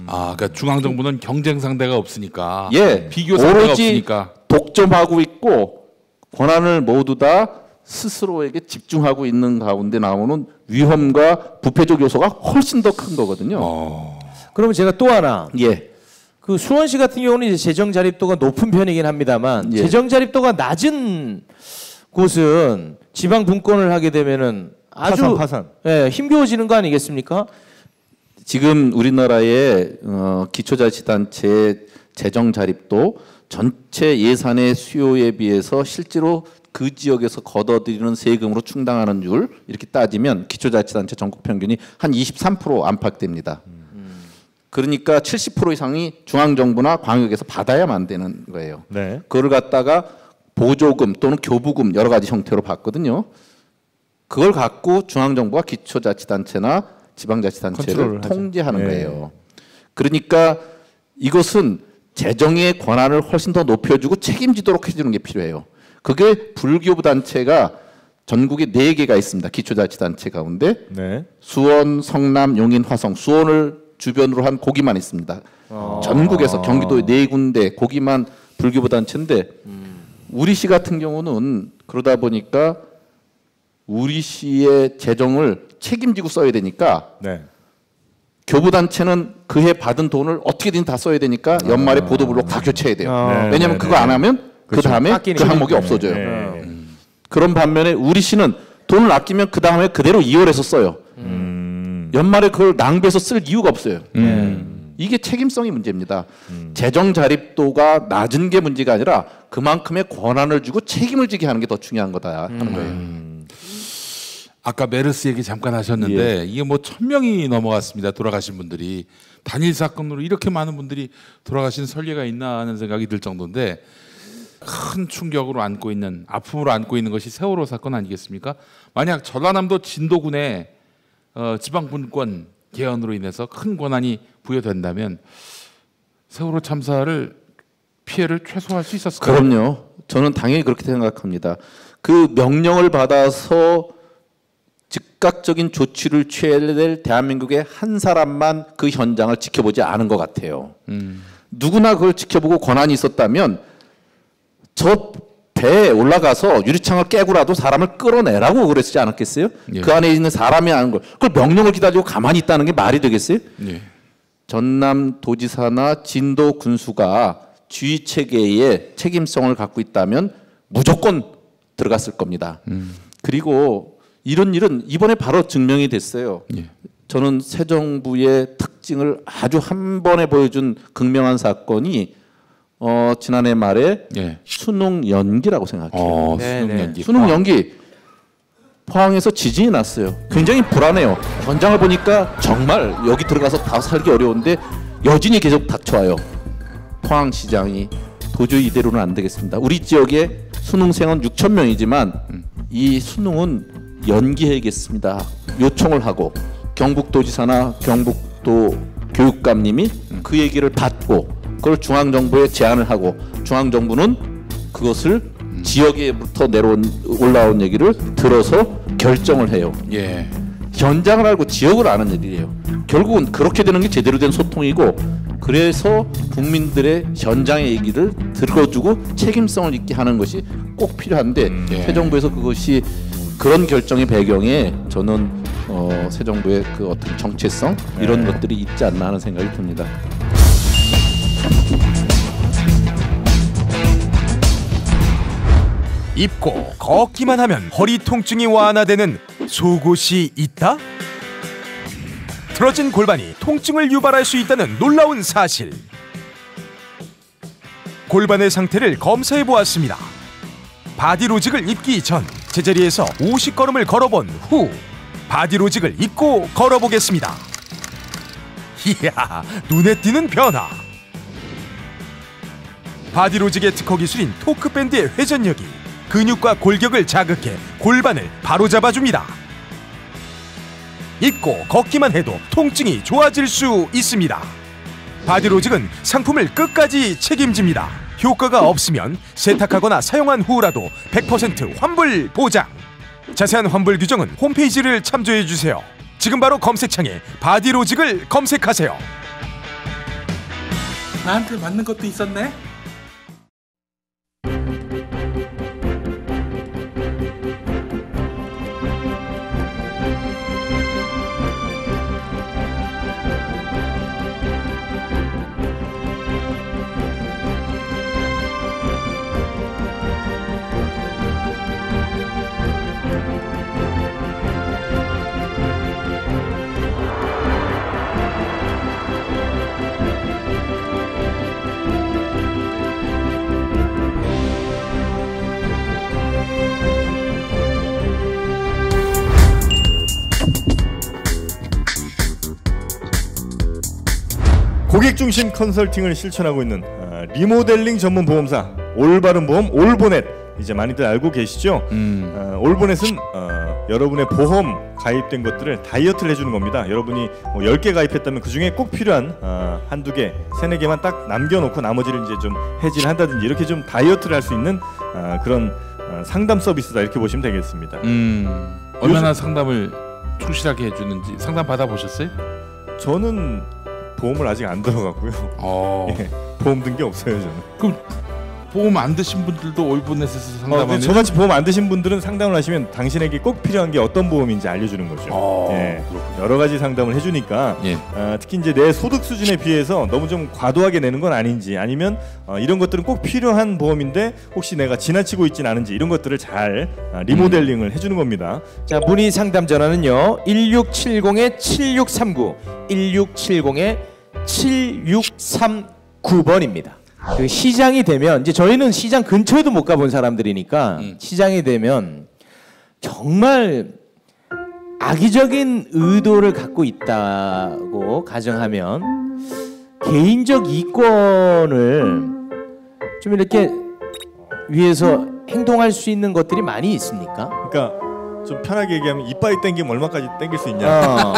그러니까 중앙 정부는 경쟁 상대가 없으니까, 예, 비교 상대가 오로지 없으니까 독점하고 있고 권한을 모두 다 스스로에게 집중하고 있는 가운데 나오는 위험과 부패적 요소가 훨씬 더 큰 거거든요. 그러면 제가 또 하나 예. 그 수원시 같은 경우는 이제 재정 자립도가 높은 편이긴 합니다만 예. 재정 자립도가 낮은 곳은 지방 분권을 하게 되면은 아주 파산. 예, 힘겨워지는 거 아니겠습니까? 지금 우리나라의 기초자치단체의 재정 자립도 전체 예산의 수요에 비해서 실제로 그 지역에서 걷어들이는 세금으로 충당하는 율 이렇게 따지면 기초자치단체 전국 평균이 한 23% 안팎됩니다. 그러니까 70% 이상이 중앙정부나 광역에서 받아야만 되는 거예요. 네. 그걸 갖다가 보조금 또는 교부금 여러 가지 형태로 받거든요. 그걸 갖고 중앙정부가 기초자치단체나 지방자치단체를 컨트롤을 하죠. 통제하는 네. 거예요. 그러니까 이것은 재정의 권한을 훨씬 더 높여주고 책임지도록 해주는 게 필요해요. 그게 불교부 단체가 전국에 4개가 있습니다. 기초자치단체 가운데 네. 수원, 성남, 용인, 화성, 수원을 주변으로 한 고기만 있습니다. 전국에서 경기도에 4군데 고기만 불교부 단체인데 우리 시 같은 경우는 그러다 보니까 우리 시의 재정을 책임지고 써야 되니까 네. 교부 단체는 그해 받은 돈을 어떻게든 다 써야 되니까 연말에 보도블록 다 교체해야 돼요. 네, 왜냐하면 네, 그거 안 하면 그 다음에 깎이니까. 그 항목이 없어져요. 네. 그런 반면에 우리 시는 돈을 아끼면 그 다음에 그대로 이월해서 써요. 연말에 그걸 낭비해서 쓸 이유가 없어요. 이게 책임성이 문제입니다. 재정 자립도가 낮은 게 문제가 아니라 그만큼의 권한을 주고 책임을 지게 하는 게 더 중요한 거다 하는 거예요. 아까 메르스 얘기 잠깐 하셨는데 이게 뭐 1000명이 넘어갔습니다. 돌아가신 분들이 단일 사건으로 이렇게 많은 분들이 돌아가신 설례가 있나 하는 생각이 들 정도인데 큰 충격으로 안고 있는 아픔으로 안고 있는 것이 세월호 사건 아니겠습니까? 만약 전라남도 진도군의 지방분권 개헌으로 인해서 큰 권한이 부여된다면 세월호 참사를 피해를 최소화할 수 있었을까요? 그럼요. 저는 당연히 그렇게 생각합니다. 그 명령을 받아서 즉각적인 조치를 취해야 될 대한민국의 한 사람만 그 현장을 지켜보지 않은 것 같아요. 누구나 그걸 지켜보고 권한이 있었다면 저 배에 올라가서 유리창을 깨고라도 사람을 끌어내라고 그랬지 않았겠어요? 예. 그 안에 있는 사람이 아는 걸 그걸 명령을 기다리고 가만히 있다는 게 말이 되겠어요? 예. 전남 도지사나 진도 군수가 주의 체계의 책임성을 갖고 있다면 무조건 들어갔을 겁니다. 그리고 이런 일은 이번에 바로 증명이 됐어요. 예. 저는 새 정부의 특징을 아주 한 번에 보여준 극명한 사건이 지난해 말에 예. 수능 연기라고 생각해요. 수능 연기. 수능 연기 포항에서 지진이 났어요. 굉장히 불안해요. 현장을 보니까 정말 여기 들어가서 다 살기 어려운데 여진이 계속 닥쳐와요. 포항시장이 도저히 이대로는 안 되겠습니다. 우리 지역에 수능생은 6,000명이지만 이 수능은 연기해야겠습니다. 요청을 하고 경북도지사나 경북도 교육감님이 그 얘기를 받고 그걸 중앙정부에 제안을 하고 중앙정부는 그것을 지역에부터 올라온 얘기를 들어서 결정을 해요. 예. 현장을 알고 지역을 아는 일이에요. 결국은 그렇게 되는 게 제대로 된 소통이고 그래서 국민들의 현장의 얘기를 들어주고 책임성을 있게 하는 것이 꼭 필요한데 새 정부에서 그것이 그런 결정의 배경에 저는 새 정부의 그 어떤 정체성 이런 것들이 있지 않나 하는 생각이 듭니다. 입고 걷기만 하면 허리 통증이 완화되는 속옷이 있다? 틀어진 골반이 통증을 유발할 수 있다는 놀라운 사실. 골반의 상태를 검사해 보았습니다. 바디로직을 입기 전 제자리에서 50걸음을 걸어본 후 바디로직을 입고 걸어보겠습니다. 이야, 눈에 띄는 변화. 바디로직의 특허 기술인 토크밴드의 회전력이 근육과 골격을 자극해 골반을 바로잡아줍니다. 입고 걷기만 해도 통증이 좋아질 수 있습니다. 바디로직은 상품을 끝까지 책임집니다. 효과가 없으면 세탁하거나 사용한 후라도 100% 환불 보장. 자세한 환불 규정은 홈페이지를 참조해주세요. 지금 바로 검색창에 바디로직을 검색하세요. 나한테 맞는 것도 있었네. 고객 중심 컨설팅을 실천하고 있는 리모델링 전문 보험사 올바른 보험 올보넷, 이제 많이들 알고 계시죠? 올보넷은 여러분의 보험 가입된 것들을 다이어트를 해주는 겁니다. 여러분이 뭐 10개 가입했다면 그 중에 꼭 필요한 한두 개, 세네 개만 딱 남겨놓고 나머지를 이제 좀 해지를 한다든지 이렇게 좀 다이어트를 할 수 있는 그런 상담 서비스다, 이렇게 보시면 되겠습니다. 얼마나 상담을 충실하게 해주는지 상담 받아보셨어요? 저는 보험을 아직 안 들어갔고요. 예, 보험 든 게 없어요, 저는. 그럼 보험 안 드신 분들도 올보넷에서 상담하면 저같이 보험 안 드신 분들은 상담을 하시면 당신에게 꼭 필요한 게 어떤 보험인지 알려주는 거죠. 예, 여러 가지 상담을 해주니까 특히 이제 내 소득 수준에 비해서 너무 좀 과도하게 내는 건 아닌지, 아니면 이런 것들은 꼭 필요한 보험인데 혹시 내가 지나치고 있진 않은지, 이런 것들을 잘 리모델링을 해주는 겁니다. 자, 문의 상담 전화는요 1670-7639 1670-7639번입니다. 그 시장이 되면, 이제 저희는 시장 근처에도 못 가본 사람들이니까 시장이 되면 정말 악의적인 의도를 갖고 있다고 가정하면 개인적 이권을 좀 이렇게 위해서 행동할 수 있는 것들이 많이 있습니까? 그러니까 좀 편하게 얘기하면 이빨이 땡기면 얼마까지 땡길 수 있냐.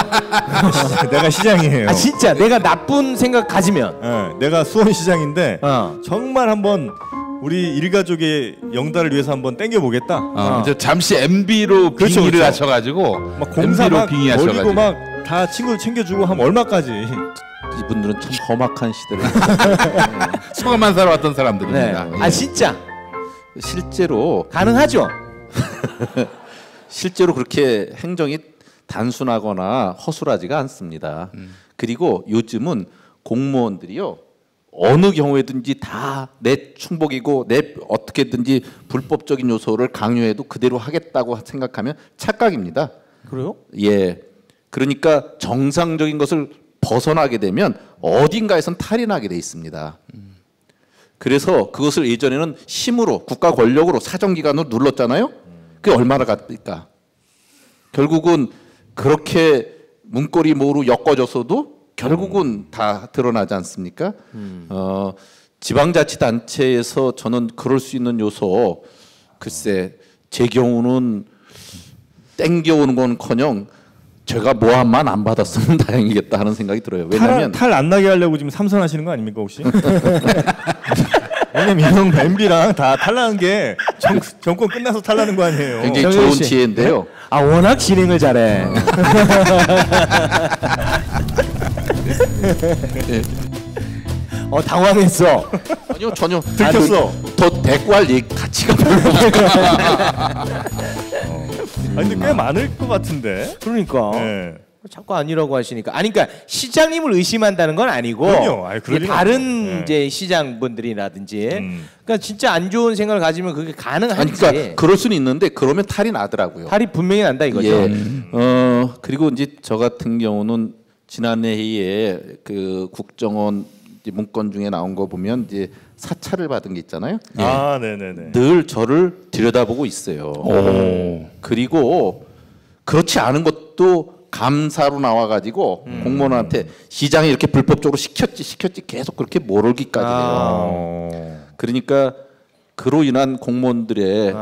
내가 시장이에요. 아 진짜 내가 나쁜 생각 가지면 내가 수원시장인데 정말 한번 우리 일가족의 영달을 위해서 한번 땡겨보겠다. 이제 잠시 MB로 그렇죠, 빙의를 그렇죠. 하셔가지고 막 공사 막 빙의하셔가지고 버리고 막 다 친구들 챙겨주고 하면 얼마까지. 이분들은 참 험악한 시대를 소감만 살아왔던 사람들입니다. 네. 아 진짜 실제로 가능하죠? 실제로 그렇게 행정이 단순하거나 허술하지가 않습니다. 그리고 요즘은 공무원들이요 어느 경우에든지 다 내 충복이고 내 어떻게든지 불법적인 요소를 강요해도 그대로 하겠다고 생각하면 착각입니다. 그래요? 예, 그러니까 정상적인 것을 벗어나게 되면 어딘가에선 탈이 나게 돼 있습니다. 그래서 그것을 예전에는 힘으로 국가 권력으로 사정기관으로 눌렀잖아요. 그게 얼마나 갔을까? 결국은 그렇게 문고리 모로 엮어져서도 결국은 다 드러나지 않습니까? 지방자치단체에서 저는 그럴 수 있는 요소, 글쎄 제 경우는 땡겨오는 건커녕 제가 모함만 안 받았으면 다행이겠다 하는 생각이 들어요. 왜냐하면 탈 안 나게 하려고 지금 삼선하시는 거 아닙니까 혹시? 왜냐면 이형 MB랑 다 탈라는 게 정권 끝나서 탈라는 거 아니에요. 굉장히 좋은 지혜인데요. 아 워낙 진행을 잘해. 네. 당황했어. 아니요 전혀 들켰어. 더 대꾸할 가치가 별로. 아니 근데 꽤 많을 것 같은데. 그러니까. 네. 자꾸 아니라고 하시니까. 아니 그러니까 시장님을 의심한다는 건 아니고. 그럼요. 아니, 이게 다른 이제 시장분들이라든지. 그러니까 진짜 안 좋은 생각을 가지면 그게 가능한지. 아니, 그러니까 그럴 수는 있는데 그러면 탈이 나더라고요. 탈이 분명히 난다 이거죠. 예. 그리고 이제 저 같은 경우는 지난해 회의에 그 국정원 이제 문건 중에 나온 거 보면 이제 사찰을 받은 게 있잖아요. 예. 아, 네네네. 늘 저를 들여다보고 있어요. 그리고 그렇지 않은 것도 감사로 나와가지고 공무원한테 시장이 이렇게 불법적으로 시켰지 계속 그렇게 모르기까지 해요. 그러니까 그로 인한 공무원들의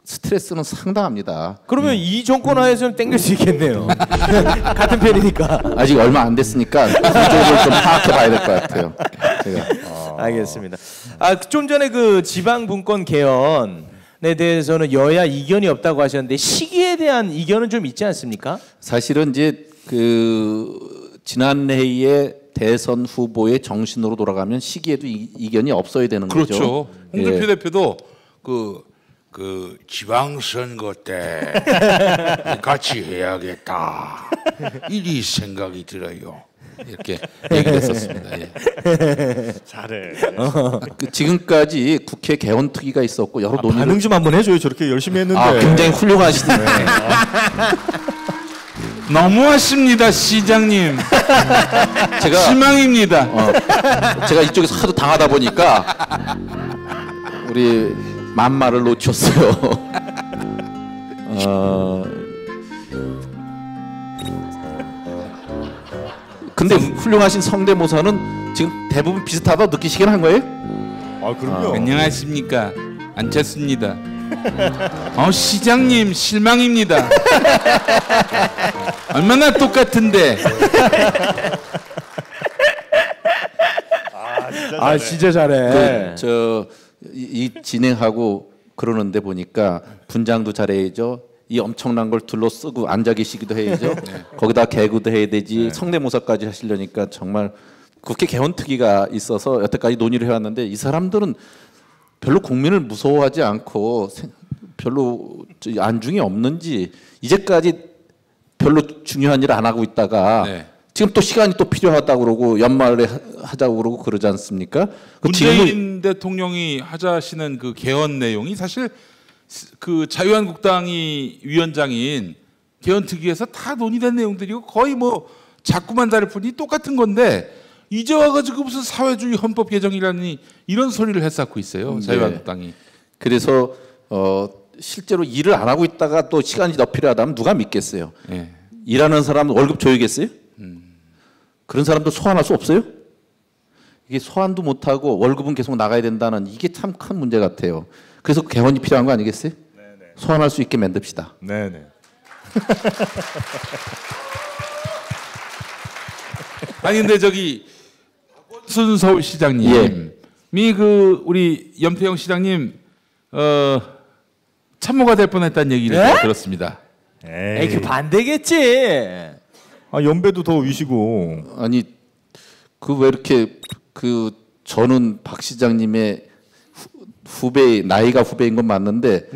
스트레스는 상당합니다. 그러면 이 정권 하에서는 땡길 수 있겠네요. 같은 편이니까. 아직 얼마 안 됐으니까 구조를 좀 파악해봐야 될 것 같아요. 제가. 알겠습니다. 좀 전에 그 지방 분권 개헌에 대해서는 여야 이견이 없다고 하셨는데 시기에 대한 이견은 좀 있지 않습니까? 사실은 이제 그 지난 회의에 대선 후보의 정신으로 돌아가면 시기에도 이견이 없어야 되는 거죠. 그렇죠. 홍준표 대표도 그 지방선거 때 같이 해야겠다 이 생각이 들어요. 이렇게 얘기를 했었습니다. 예. 잘해. 지금까지 국회 개헌 특위가 있었고 여러 논의를 반응 좀 한번 해줘요. 저렇게 열심히 했는데. 굉장히 훌륭하시네. 너무하십니다, 시장님. 제가 실망입니다. 제가 이쪽에서 하도 당하다 보니까 우리 만말을 놓쳤어요. 근데 훌륭하신 성대모사는 지금 대부분 비슷하다고 느끼시긴 한 거예요? 아 그럼요. 안녕하십니까, 안쳤습니다. 시장님 실망입니다. 얼마나 똑같은데. 진짜 잘해. 이 진행하고 그러는데 보니까 분장도 잘해야죠. 이 엄청난 걸 둘러쓰고 앉아 계시기도 해야죠. 거기다 개그도 해야 되지. 성대모사까지 하시려니까 정말 국회 개헌 특위가 있어서 여태까지 논의를 해왔는데 이 사람들은 별로 국민을 무서워하지 않고 별로 안중이 없는지 이제까지 별로 중요한 일 안 하고 있다가 지금 또 시간이 또 필요하다고 그러고 연말에 하자고 그러고 그러지 않습니까? 문재인 대통령이 하자시는 그 개헌 내용이 사실 그 자유한국당이 위원장인 개헌특위에서 다 논의된 내용들이고 거의 뭐 자꾸만 다를 뿐이 똑같은 건데 이제 와가지고 무슨 사회주의 헌법 개정이라니 이런 소리를 해쌓고 있어요. 자유한국당이. 그래서 실제로 일을 안 하고 있다가 또 시간이 더 필요하다면 누가 믿겠어요? 일하는 사람 월급 줘야겠어요? 그런 사람도 소환할 수 없어요? 이게 소환도 못하고 월급은 계속 나가야 된다는 이게 참 큰 문제 같아요. 그래서 개헌이 필요한 거 아니겠어요? 소환할 수 있게 만듭시다. 네네. 아니 근데 저기 박원순 서울시장님이 그 우리 염태영 시장님 참모가 될 뻔했다는 얘기를 들었습니다. 에이 그 반대겠지. 연배도 더 위시고. 아니 그 왜 이렇게 그 저는 박 시장님의 후배 나이가 후배인 건 맞는데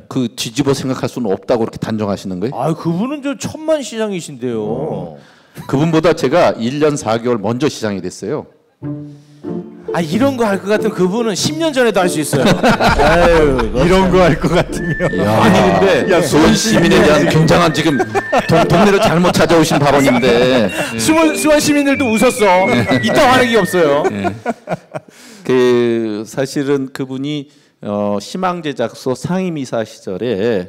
그 뒤집어 생각할 수는 없다고 그렇게 단정하시는 거예요? 그분은 저 천만 시장이신데요. 그분보다 제가 1년 4개월 먼저 시장이 됐어요. 이런 거 할 것 같으면 그분은 10년 전에도 할 수 있어요. 이런 거 할 것 같으면. 아니 근데 수원 시민에 대한 굉장한 지금 동네를 잘못 찾아오신 발언인데 수원 시민들도 웃었어. 이따 화내기 없어요. 그 사실은 그분이 희망제작소 상임이사 시절에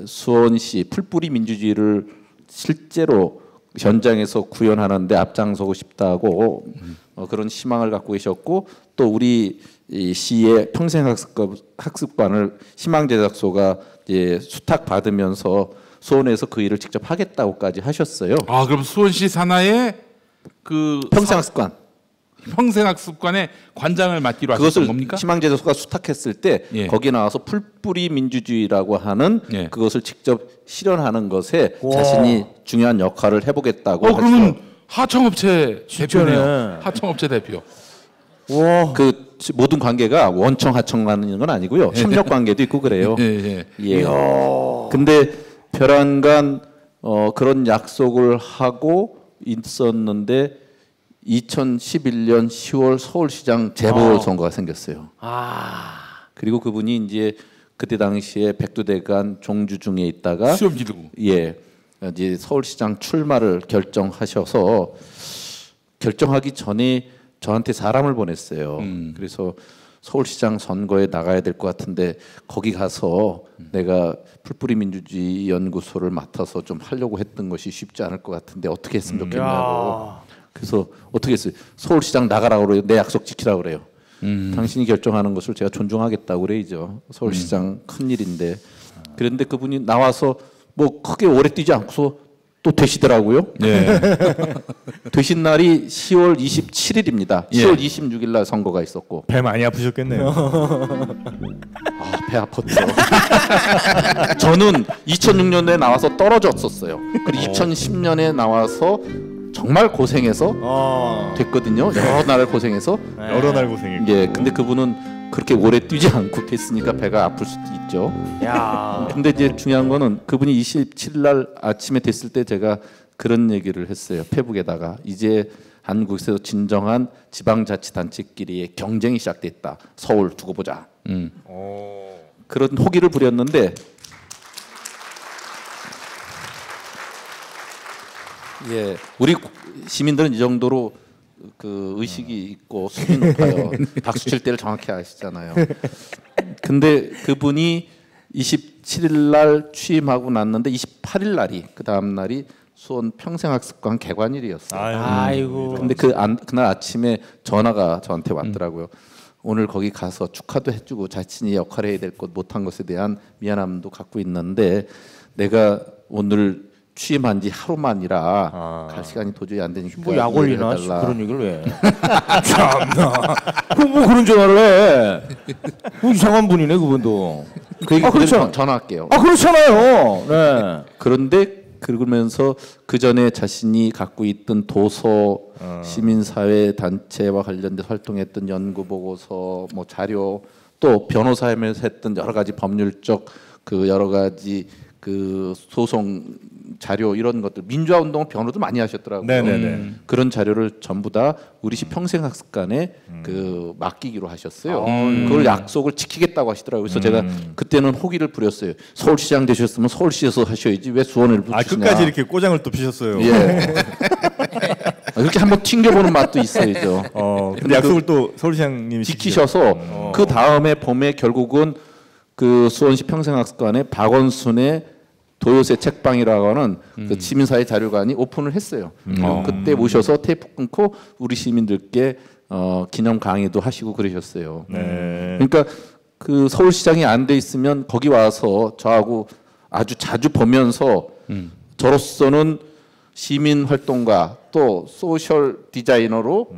수원시 풀뿌리 민주주의를 실제로 현장에서 구현하는데 앞장서고 싶다고 그런 희망을 갖고 계셨고 또 우리 이 시의 평생학습관을 희망제작소가 이제 수탁 받으면서 수원에서 그 일을 직접 하겠다고까지 하셨어요. 아 그럼 수원시 산하의 그 평생학습관. 평생학습관의 관장을 맡기로 하셨던 그것을 겁니까? 희망제도소가 수탁했을 때 예. 거기 나와서 풀뿌리 민주주의라고 하는 예. 그것을 직접 실현하는 것에 자신이 중요한 역할을 해보겠다고 그러면 하청업체 진짜네. 대표네요. 하청업체 대표. 와. 그 모든 관계가 원청 하청하는 건 아니고요. 협력 관계도 있고 그래요. 예. 예. 근데 벼랑간 그런 약속을 하고 있었는데 2011년 10월 서울시장 재보선거가 생겼어요. 그리고 그분이 이제 그때 당시에 백두대간 종주중에 있다가 수염 기르고. 예. 이제 서울시장 출마를 결정하셔서 결정하기 전에 저한테 사람을 보냈어요. 그래서 서울시장 선거에 나가야 될 것 같은데 거기 가서 내가 풀뿌리 민주주의 연구소를 맡아서 좀 하려고 했던 것이 쉽지 않을 것 같은데 어떻게 했으면 좋겠냐고. 그래서 어떻게 했어요? 서울시장 나가라고 그래요. 내 약속 지키라고 그래요. 당신이 결정하는 것을 제가 존중하겠다고 그래야죠. 서울시장 큰일인데. 그런데 그분이 나와서 뭐 크게 오래 뛰지 않고서 또 되시더라고요. 예. 되신 날이 10월 27일입니다. 10월 26일 날 선거가 있었고. 배 많이 아프셨겠네요. 아, 배 아팠죠. 저는 2006년에 나와서 떨어졌었어요. 그리고 2010년에 나와서 정말 고생해서 됐거든요. 여러 날 고생해서. 여러 날 고생했고. 예, 근데 그분은 그렇게 오래 뛰지 않고 됐으니까 배가 아플 수도 있죠. 야. 근데 이제 중요한 거는 그분이 27일 날 아침에 됐을 때 제가 그런 얘기를 했어요. 페북에다가 이제 한국에서 진정한 지방자치단체끼리의 경쟁이 시작됐다. 서울 두고 보자. 그런 호기를 부렸는데 예, 우리 시민들은 이 정도로 그 의식이 있고 수준이 높아요. 박수 칠 때를 정확히 아시잖아요. 근데 그분이 27일 날 취임하고 났는데 28일 날이 그 다음 날이 수원 평생학습관 개관일이었어요. 아이고. 근데 그날 아침에 전화가 저한테 왔더라고요. 오늘 거기 가서 축하도 해주고 자신이 역할을 해야 될 것 못한 것에 대한 미안함도 갖고 있는데 내가 오늘 취임한 지 하루만이라 갈 시간이 도저히 안 되니까 뭐 약 올리나 이해를 해달라. 그런 얘기를 왜? 참나. 뭐 그런 전화를 해? 뭐 이상한 분이네 그분도. 그 얘기 그렇죠. 전화할게요. 그렇잖아요. 네. 그런데 그러면서 그 전에 자신이 갖고 있던 도서, 시민사회 단체와 관련돼서 활동했던 연구 보고서, 뭐 자료, 또 변호사하면서 했던 여러 가지 법률적 그 여러 가지 그 소송 자료 이런 것들 민주화 운동을 변호도 많이 하셨더라고요. 네네네. 그런 자료를 전부 다 우리시 평생학습관에 그 맡기기로 하셨어요. 그걸 약속을 지키겠다고 하시더라고요. 그래서 제가 그때는 호기를 부렸어요. 서울시장 되셨으면 서울시에서 하셔야지 왜 수원을 붙이냐. 끝까지 이렇게 꼬장을 또 피셨어요. 예. 이렇게 한번 튕겨보는 맛도 있어야죠. 근데 약속을 또 서울시장님이 지키셔서 그 다음에 봄에 결국은 그 수원시 평생학습관에 박원순의 도요새 책방이라고 하는 그 시민사회 자료관이 오픈을 했어요. 그때 모셔서 테이프 끊고 우리 시민들께 기념 강의도 하시고 그러셨어요. 그러니까 그 서울시장이 안 돼 있으면 거기 와서 저하고 아주 자주 보면서 저로서는 시민 활동가 또 소셜 디자이너로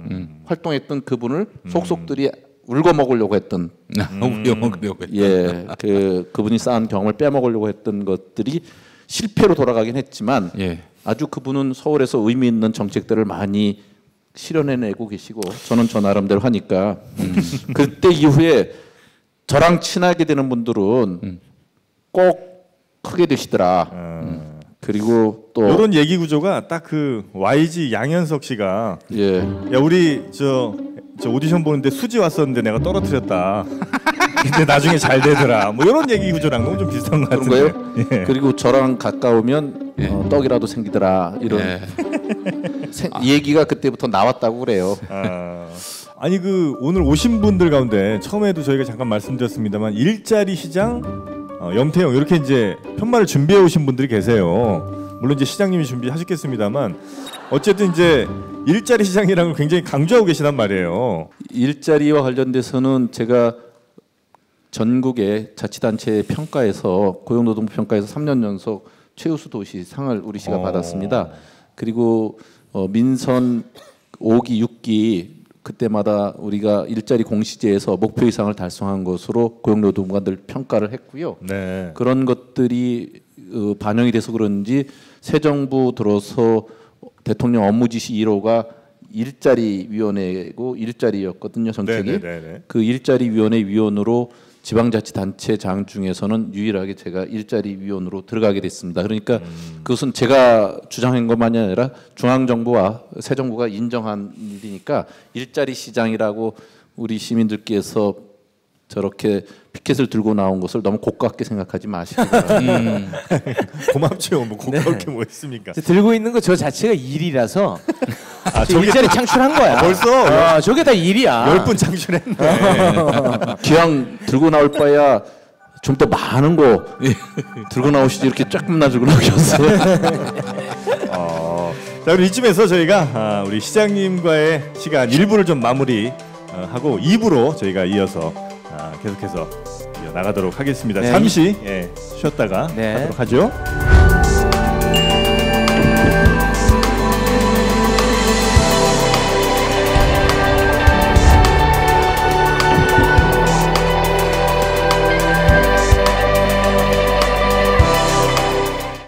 활동했던 그분을 속속들이 울고 먹으려고 했던 예, 그분이 쌓은 경험을 빼먹으려고 했던 것들이 실패로 돌아가긴 했지만 아주 그분은 서울에서 의미 있는 정책들을 많이 실현해내고 계시고 저는 저 나름대로 하니까 그때 이후에 저랑 친하게 되는 분들은 꼭 크게 되시더라. 그리고 또 이런 얘기 구조가 딱 그 YG 양현석 씨가 야 우리 저 오디션 보는데 수지 왔었는데 내가 떨어뜨렸다. 근데 나중에 잘 되더라. 뭐 이런 얘기 구조랑 너무 좀 비슷한 것 같은데. 그런가요? 그리고 저랑 가까우면 떡이라도 생기더라. 이런 얘기가 그때부터 나왔다고 그래요. 아니 그 오늘 오신 분들 가운데 처음에도 저희가 잠깐 말씀드렸습니다만 일자리 시장 염태영 이렇게 이제 편말을 준비해 오신 분들이 계세요. 물론 이제 시장님이 준비하셨겠습니다만 어쨌든 이제 일자리 시장이라는 걸 굉장히 강조하고 계시단 말이에요. 일자리와 관련돼서는 제가 전국의 자치단체 평가에서 고용노동부 평가에서 3년 연속 최우수 도시 상을 우리 시가 받았습니다. 그리고 민선 5기, 6기 그때마다 우리가 일자리 공시제에서 목표 이상을 달성한 것으로 고용노동관들 평가를 했고요. 네. 그런 것들이 반영이 돼서 그런지 새 정부 들어서 대통령 업무지시 1호가 일자리위원회고 일자리였거든요. 정책이. 네네네네. 그 일자리위원회 위원으로 지방자치단체장 중에서는 유일하게 제가 일자리위원으로 들어가게 됐습니다. 그러니까 그것은 제가 주장한 것만이 아니라 중앙정부와 새 정부가 인정한 일이니까 일자리 시장이라고 우리 시민들께서 저렇게 피켓을 들고 나온 것을 너무 고깝게 생각하지 마시기 바랍니다. 고맙죠. 뭐 고깝게 뭐 있습니까? 들고 있는 거 저 자체가 일이라서 저기 일자리 창출한 거야. 벌써 저게 다 일이야. 10분 창출했네. 기왕 들고 나올 바야 좀 더 많은 거 들고 나오시지 이렇게 조금나 들고 나오셨어요. 자, 우리 이쯤에서 저희가 우리 시장님과의 시간 1부를 좀 마무리 하고 2부로 저희가 이어서 계속해서 이어나가도록 하겠습니다. 네. 잠시 쉬었다가 네. 하도록 하죠.